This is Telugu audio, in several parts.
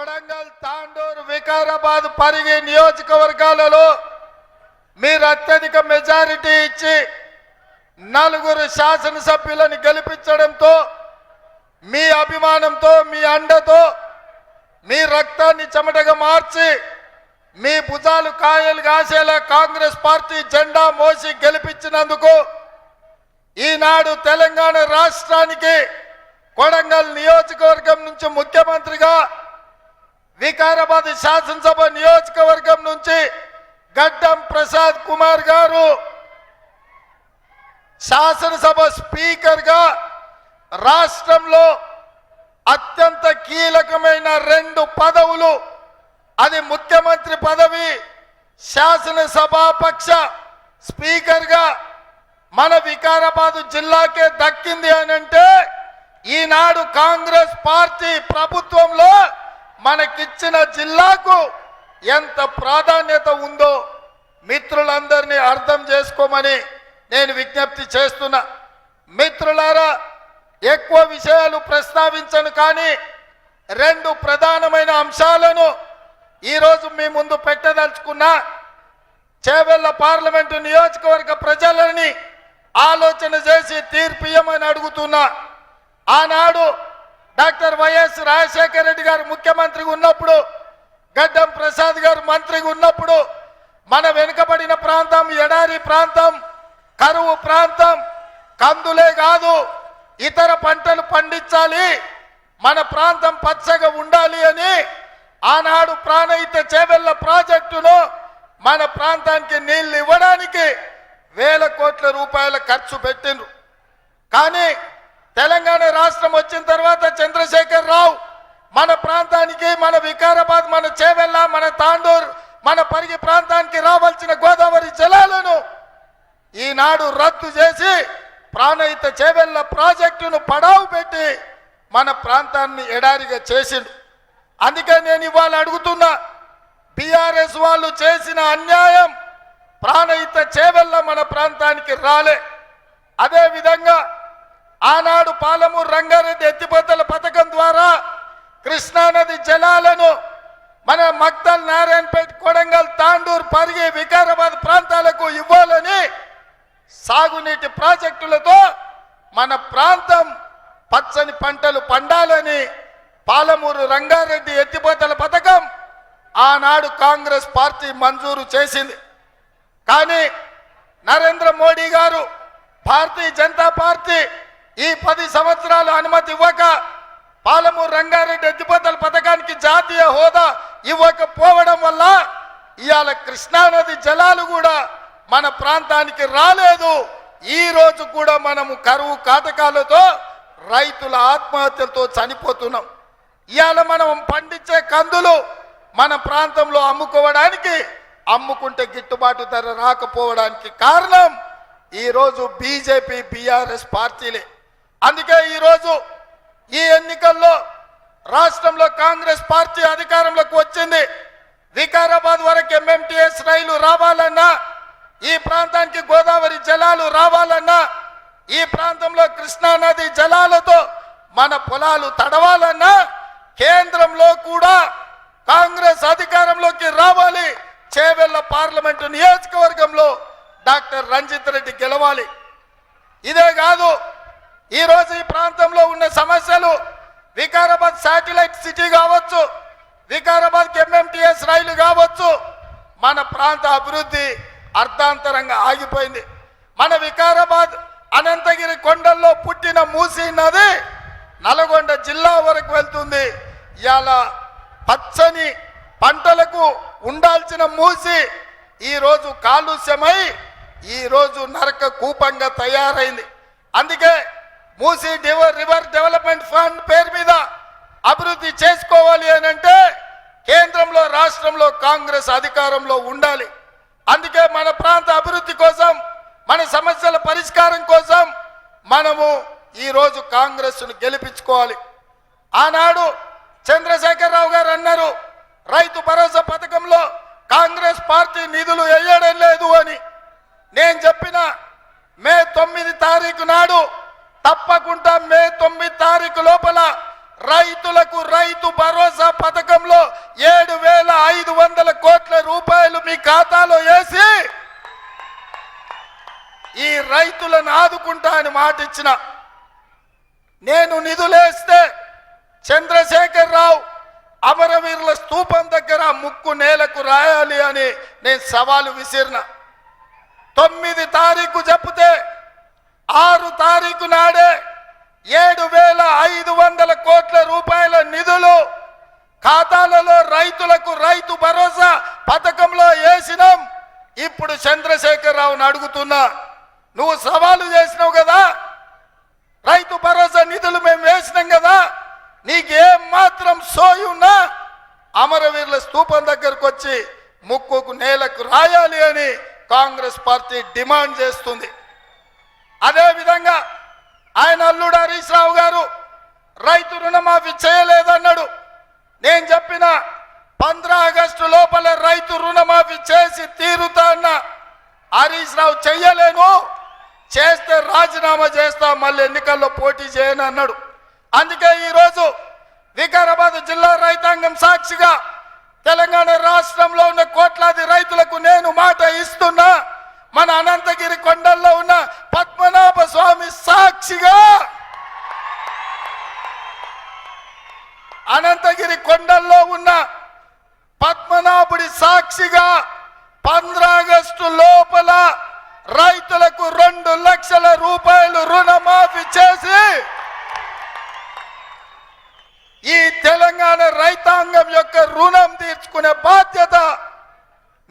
కొడంగల్, తాండూరు, వికారాబాద్, పరిగి నియోజకవర్గాలలో మీరు అత్యధిక మెజారిటీ ఇచ్చి 4 శాసనసభ్యులను గెలిపించడంతో మీ అభిమానంతో మీ అండతో మీ రక్తాన్ని చెమటగా మార్చి మీ భుజాలు కాయలు కాసేలా కాంగ్రెస్ పార్టీ జెండా మోసి గెలిపించినందుకు ఈనాడు తెలంగాణ రాష్ట్రానికి కొడంగల్ నియోజకవర్గం నుంచి ముఖ్యమంత్రిగా, వికారాబాద్ శాసనసభ నియోజకవర్గం నుంచి గడ్డం ప్రసాద్ కుమార్ గారు శాసనసభ స్పీకర్గా రాష్ట్రంలో అత్యంత కీలకమైన 2 పదవులు, అది ముఖ్యమంత్రి పదవి, శాసనసభాపక్ష స్పీకర్గా మన వికారాబాద్ జిల్లాకే దక్కింది అనంటే ఈనాడు కాంగ్రెస్ పార్టీ ప్రభుత్వంలో మనకిచ్చిన జిల్లాకు ఎంత ప్రాధాన్యత ఉందో మిత్రులందరినీ అర్థం చేసుకోమని నేను విజ్ఞప్తి చేస్తున్నా. మిత్రులారా, ఎక్కువ విషయాలు ప్రస్తావించను, కానీ 2 ప్రధానమైన అంశాలను ఈరోజు మీ ముందు పెట్టదలుచుకున్నా. చేవెళ్ల పార్లమెంటు నియోజకవర్గ ప్రజలని ఆలోచన చేసి తీర్పు ఇవ్వమని అడుగుతున్నా. ఆనాడు డాక్టర్ వైఎస్ రాజశేఖర రెడ్డి గారు ముఖ్యమంత్రిగా ఉన్నప్పుడు, గడ్డం ప్రసాద్ గారు మంత్రిగా ఉన్నప్పుడు మన వెనుకబడిన ప్రాంతం, ఎడారి ప్రాంతం, కరువు ప్రాంతం, కందులే కాదు ఇతర పంటలు పండించాలి, మన ప్రాంతం పచ్చగా ఉండాలి అని ఆనాడు ప్రాణహిత చేవెళ్ల ప్రాజెక్టును మన ప్రాంతానికి నీళ్లు ఇవ్వడానికి వేల కోట్ల రూపాయల ఖర్చు పెట్టిండ్రు. కానీ తెలంగాణ రాష్ట్రం వచ్చిన తర్వాత చంద్రశేఖర్ రావు మన ప్రాంతానికి, మన వికారాబాద్, మన చేవెళ్ల, మన తాండూరు, మన పరిగి ప్రాంతానికి రావాల్సిన గోదావరి జలాలను ఈనాడు రద్దు చేసి ప్రాణహిత చేవెళ్ల ప్రాజెక్టును పడావు పెట్టి మన ప్రాంతాన్ని ఎడారిగా చేసిండు. అందుకే నేను ఇవాళ అడుగుతున్నా, బీఆర్ఎస్ వాళ్ళు చేసిన అన్యాయం ప్రాణహిత చేవెళ్ల మన ప్రాంతానికి రాలే. అదే విధంగా ఆనాడు పాలమూరు రంగారెడ్డి ఎత్తిపోతల పథకం ద్వారా కృష్ణానది జలాలను మన మక్తల్, నారాయణపేట, కొడంగల్, తాండూరు, పరిగి, వికారాబాద్ ప్రాంతాలకు ఇవ్వాలని సాగునీటి ప్రాజెక్టులతో మన ప్రాంతం పచ్చని పంటలు పండాలని పాలమూరు రంగారెడ్డి ఎత్తిపోతల పథకం ఆనాడు కాంగ్రెస్ పార్టీ మంజూరు చేసింది. కానీ నరేంద్ర మోడీ గారు, భారతీయ జనతా పార్టీ ఈ 10 సంవత్సరాలు అనుమతి ఇవ్వక పాలమూరు రంగారెడ్డి ఎత్తిపోతల పథకానికి జాతీయ హోదా ఇవ్వకపోవడం వల్ల ఇవాళ కృష్ణానది జలాలు కూడా మన ప్రాంతానికి రాలేదు. ఈ రోజు కూడా మనము కరువు కాటకాలతో రైతుల ఆత్మహత్యలతో చనిపోతున్నాం. ఇవాళ మనం పండించే కందులు మన ప్రాంతంలో అమ్ముకుంటే గిట్టుబాటు ధర రాకపోవడానికి కారణం ఈరోజు బీజేపీ, బీఆర్ఎస్ పార్టీలే. అందుకే ఈరోజు ఈ ఎన్నికల్లో రాష్ట్రంలో కాంగ్రెస్ పార్టీ అధికారంలోకి వచ్చింది. వికారాబాద్ వరకు ఎంఎంటీఎస్ రైలు రావాలన్నా, ఈ ప్రాంతానికి గోదావరి జలాలు రావాలన్నా, ఈ ప్రాంతంలో కృష్ణానది జలాలతో మన పొలాలు తడవాలన్నా కేంద్రంలో కూడా కాంగ్రెస్ అధికారంలోకి రావాలి. చేవెళ్ల పార్లమెంటు నియోజకవర్గంలో డాక్టర్ రంజిత్ రెడ్డి గెలవాలి. ఇదే కాదు, ఈరోజు ఈ ప్రాంతంలో ఉన్న సమస్యలు, వికారాబాద్ శాటిలైట్ సిటీ కావచ్చు, వికారాబాద్కి ఎంఎంటీఎస్ రైలు కావచ్చు, మన ప్రాంత అభివృద్ధి అర్ధాంతరంగా ఆగిపోయింది. మన వికారాబాద్ అనంతగిరి కొండల్లో పుట్టిన మూసీ నది నల్గొండ జిల్లా వరకు వెళ్తుంది. ఇవాళ పచ్చని పంటలకు ఉండాల్సిన మూసి ఈరోజు కాలుష్యమై ఈరోజు నరక కూపంగా తయారైంది. అందుకే మూసీ రివర్ డెవలప్మెంట్ ఫండ్ పేరు మీద అభివృద్ధి చేసుకోవాలి అని అంటే కేంద్రంలో, రాష్ట్రంలో కాంగ్రెస్ అధికారంలో ఉండాలి. అందుకే మన ప్రాంత అభివృద్ధి కోసం, మన సమస్యల పరిష్కారం కోసం మనము ఈరోజు కాంగ్రెస్ను గెలిపించుకోవాలి. ఆనాడు చంద్రశేఖరరావు గారు అన్నారు, రైతు భరోసా పథకంలో కాంగ్రెస్ పార్టీ నిధులు వేయడం లేదు అని. నేను చెప్పిన మే 9 తారీఖు నాడు తప్పకుండా మే 9 తారీఖు లోపల రైతులకు రైతు భరోసా పథకంలో 7,500 కోట్ల రూపాయలు మీ ఖాతాలో వేసి ఈ రైతులను ఆదుకుంటా అని మాట ఇచ్చిన. నేను నిధులేస్తే చంద్రశేఖర్ రావు అమరవీరుల స్తూపం దగ్గర ముక్కు నేలకు రాయాలి అని నేను సవాలు విసిరిన. 9 తారీఖు చెప్తే 6 తారీఖు నాడే 7,500 కోట్ల రూపాయల నిధులు ఖాతాలలో రైతులకు రైతు భరోసా పథకంలో వేసినాం. ఇప్పుడు చంద్రశేఖర్ రావుని అడుగుతున్నా, నువ్వు సవాలు చేసినావు కదా, రైతు భరోసా నిధులు మేము వేసినాం కదా, నీకేం మాత్రం సోయున్నా అమరవీరుల స్తూపం దగ్గరకు వచ్చి ముక్కుకు నేలకు రాయాలి అని కాంగ్రెస్ పార్టీ డిమాండ్ చేస్తుంది. అదేవిధంగా ఆయన అల్లుడు హరీష్ రావు గారు రైతు రుణమాఫీ చేయలేదన్నాడు. నేను చెప్పిన 15 ఆగస్టు లోపల రైతు రుణమాఫీ చేసి తీరుతా అన్న. హరీష్ రావు చెయ్యలేను, చేస్తే రాజీనామా చేస్తా, మళ్ళీ ఎన్నికల్లో పోటీ చేయను అన్నాడు. అందుకే ఈరోజు వికారాబాద్ జిల్లా రైతాంగం సాక్షిగా తెలంగాణ రాష్ట్రంలో ఉన్న కోట్లాది రైతులకు నేను మాట ఇస్తున్నా. మన అనంతగిరి కొండల్లో ఉన్న పద్మనాభ స్వామి సాక్షిగా, అనంతగిరి కొండల్లో ఉన్న పద్మనాభుడి సాక్షిగా 15 ఆగస్టు లోపల రైతులకు 2 లక్షల రూపాయలు రుణమాఫీ చేసి ఈ తెలంగాణ రైతాంగం యొక్క రుణం తీర్చుకునే బాధ్యత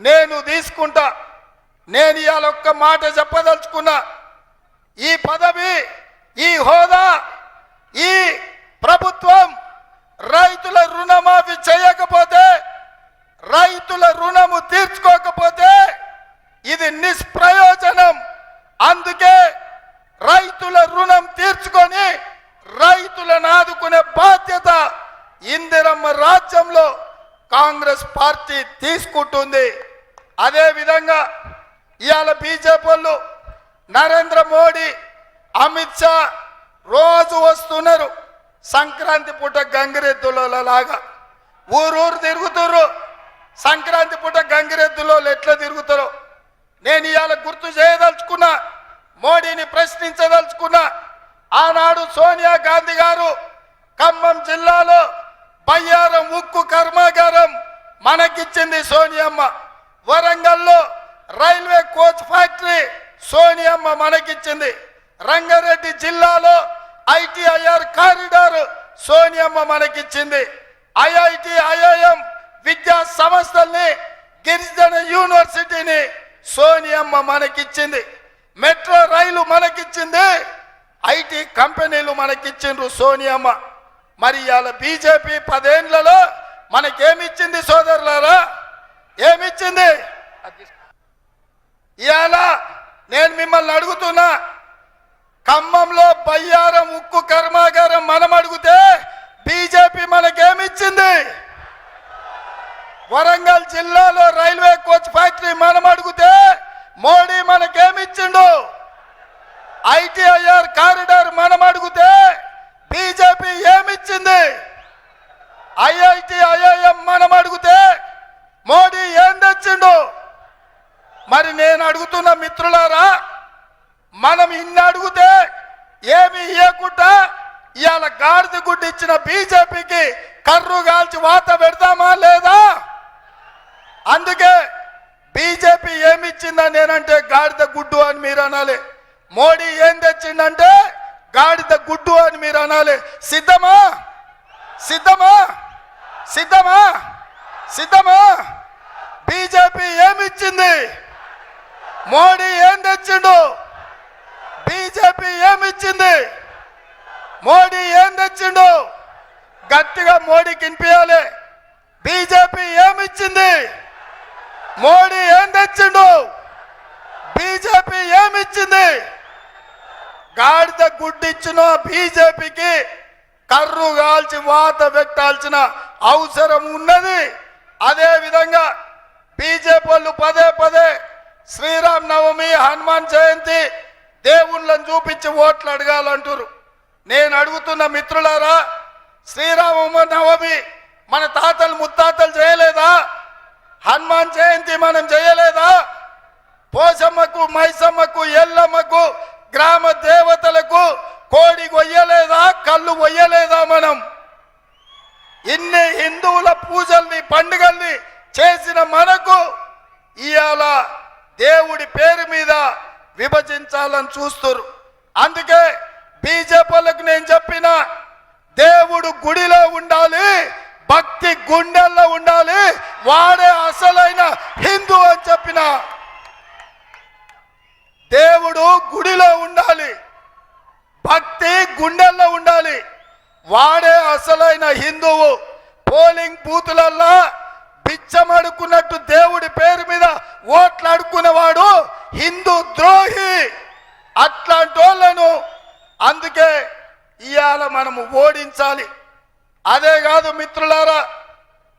నేను తీసుకుంటా. నేను ఇవాళ ఒక్క మాట చెప్పదలుచుకున్నా, ఈ పదవి, ఈ హోదా, ఈ ప్రభుత్వం రైతుల రుణమాఫీ చేయకపోతే, రైతుల రుణము తీర్చుకోకపోతే ఇది నిష్ప్రయోజనం. అందుకే రైతుల రుణం తీర్చుకొని రైతులను ఆదుకునే బాధ్యత ఇందిరమ్మ రాజ్యంలో కాంగ్రెస్ పార్టీ తీసుకుంటుంది. అదే విధంగా ఇవాళ బీజేపీ వాళ్ళు నరేంద్ర మోడీ, అమిత్ షా రోజు వస్తున్నారు. సంక్రాంతి పూట గంగిరెద్దులాగా ఊరూరు తిరుగుతున్నారు. సంక్రాంతి పూట గంగిరెద్దులో ఎట్లా తిరుగుతారో నేను ఇవాళ గుర్తు చేయదలుచుకున్నా, మోడీని ప్రశ్నించదలుచుకున్నా. ఆనాడు సోనియా గాంధీ గారు ఖమ్మం జిల్లాలో బయ్యారం ఉక్కు కర్మాగారం మనకిచ్చింది సోనియమ్మ. వరంగల్లో రైల్వే కోచ్ ఫ్యాక్టరీ సోనియమ్మ మనకిచ్చింది. రంగారెడ్డి జిల్లాలో ఐటీఐఆర్ కారిడార్ సోనియమ్మ మనకిచ్చింది. ఐఐటి, ఐఐఎం విద్యా సంస్థల్ని, గిరిజన యూనివర్సిటీని సోనియమ్మ మనకిచ్చింది. Metro rail మనకిచ్చింది. ఐటీ కంపెనీలు మనకిచ్చిండ్రు సోనియమ్మ. మరి ఇవాళ బీజేపీ 10 ఏళ్లలో మనకేమిచ్చింది సోదరులారా? ఏమిచ్చింది? ఇవాళ నేను మిమ్మల్ని అడుగుతున్నా, ఖమ్మంలో బయ్యారం ఉక్కు కర్మాగారం మనం అడిగితే బీజేపీ మనకేమిచ్చింది? వరంగల్ జిల్లాలో రైల్వే కోచ్ ఫ్యాక్టరీ మనం అడిగితే మోడీ మనకేమిచ్చిండు? ఐటీఐఆర్ కారిడార్ మనం అడిగితే బీజేపీ ఏమిచ్చింది? ఐఐటి, ఐఐఎం మనం అడిగితే మోడీ ఏం తెచ్చిండు? మరి నేను అడుగుతున్న మిత్రులారా, మనం ఇన్ని అడిగితే ఏమి ఇవ్వకుండా ఇవాళ గాడిద గుడ్డు ఇచ్చిన బీజేపీకి కర్రు కాల్చి వాత పెడతామా లేదా? అందుకే బీజేపీ ఏమిచ్చిందని నేనంటే గాడిద గుడ్డు అని మీరు అనాలి. మోడీ ఏం తెచ్చిందంటే గాడిద గుడ్డు అని మీరు అనాలి. సిద్ధమా? సిద్ధమా? సిద్ధమా? సిద్ధమా? బీజేపీ ఏమిచ్చింది? మోడీ ఏం తెచ్చిండు? బీజేపీ ఏమిచ్చింది? మోడీ ఏం తెచ్చిండు? గట్టిగా మోడీకి వినిపించాలి. బీజేపీ ఏమిచ్చింది? మోడీ ఏం తెచ్చిండు? బీజేపీ ఏమిచ్చింది? గాడిద గుడ్డిచ్చిన బీజేపీకి కర్రు కాల్చి వాత పెట్టాల్సిన అవసరం ఉన్నది. అదే విధంగా బీజేపీ వాళ్ళు పదే పదే శ్రీరామ్ నవమి, హనుమాన్ జయంతి దేవుళ్ళని చూపించి ఓట్లు అడగాలంటారు. నేను అడుగుతున్న మిత్రులారా, శ్రీరామ నవమి మన తాతలు ముత్తాతలు చేయలేదా? హనుమాన్ జయంతి మనం చేయలేదా? పోషమ్మకు, మైసమ్మకు, ఎల్లమ్మకు, గ్రామ దేవతలకు కోడి కొయ్యలేదా? కళ్ళు కొయ్యలేదా? మనం ఇన్ని హిందువుల పూజల్ని పండుగల్ని చేసిన మనకు ఇవాళ దేవుడి పేరు మీద విభజించాలని చూస్తారు. అందుకే బీజేపీలకు నేను చెప్పిన, దేవుడు గుడిలో ఉండాలి, భక్తి గుండెల్లో ఉండాలి, వాడే అసలైన హిందూ అని చెప్పిన. దేవుడు గుడిలో ఉండాలి, భక్తి గుండెల్లో ఉండాలి, వాడే అసలైన హిందువు. పోలింగ్ బూతులల్లా బిచ్చమడుకున్నట్టు దేవుడి పేరు మీద ఓట్లు అడుక్కునేవాడు హిందూ ద్రోహి. అట్లాంటి వాళ్ళను అందుకే ఇవాళ మనము ఓడించాలి. అదే కాదు మిత్రులారా,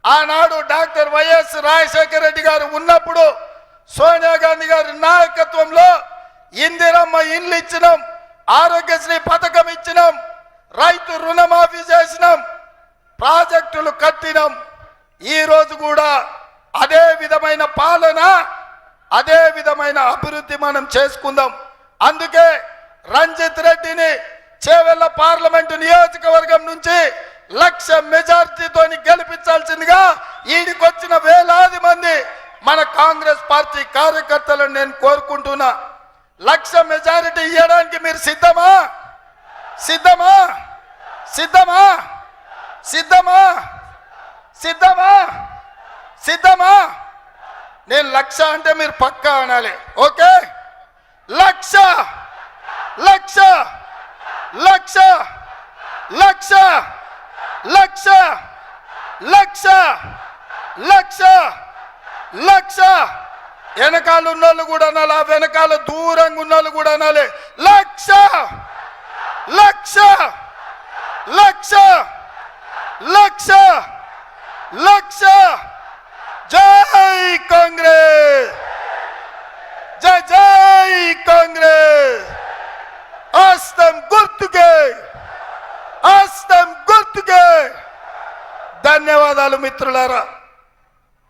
ఆనాడు డాక్టర్ వైఎస్ రాజశేఖర రెడ్డి గారు ఉన్నప్పుడు సోనియా గాంధీ గారి నాయకత్వంలో ఇందిరమ్మ ఇండ్లు ఇచ్చినాం, ఆరోగ్యశ్రీ పథకం ఇచ్చినాం, రైతు రుణమాఫీ చేసినాం, ప్రాజెక్టులు కట్టినాం. ఈ రోజు కూడా అదే విధమైన పాలన, అదే విధమైన అభివృద్ధి మనం చేసుకుందాం. అందుకే రంజిత్ రెడ్డిని చేవెళ్ల పార్లమెంటు నియోజకవర్గం నుంచి 1,00,000 మెజార్టీతో గెలిపించాల్సిందిగా ఈడికొచ్చిన వేలాది మంది మన కాంగ్రెస్ పార్టీ కార్యకర్తలను నేను కోరుకుంటున్నా. 1,00,000 మెజారిటీ ఇవ్వడానికి మీరు సిద్ధమా? సిద్ధమా? సిద్ధమా? సిద్ధమా? సిద్ధమా? సిద్ధమా? నేను 1,00,000 అంటే మీరు పక్కా అనాలి. ఓకే, 1,00,000 1,00,000 1,00,000 1,00,000 1,00,000 1,00,000 1,00,000 వెనకాల ఉన్నోళ్ళు కూడా అనాలి, ఆ వెనకాల దూరంగా ఉన్నోళ్ళు కూడా అనాలి. 1,00,000 1,00,000 1,00,000 1,00,000 1,00,000. జై కాంగ్రెస్, జై జై కాంగ్రెస్. హస్తం గుర్తుకే, హస్తం గుర్తుకే. ధన్యవాదాలు మిత్రులారా.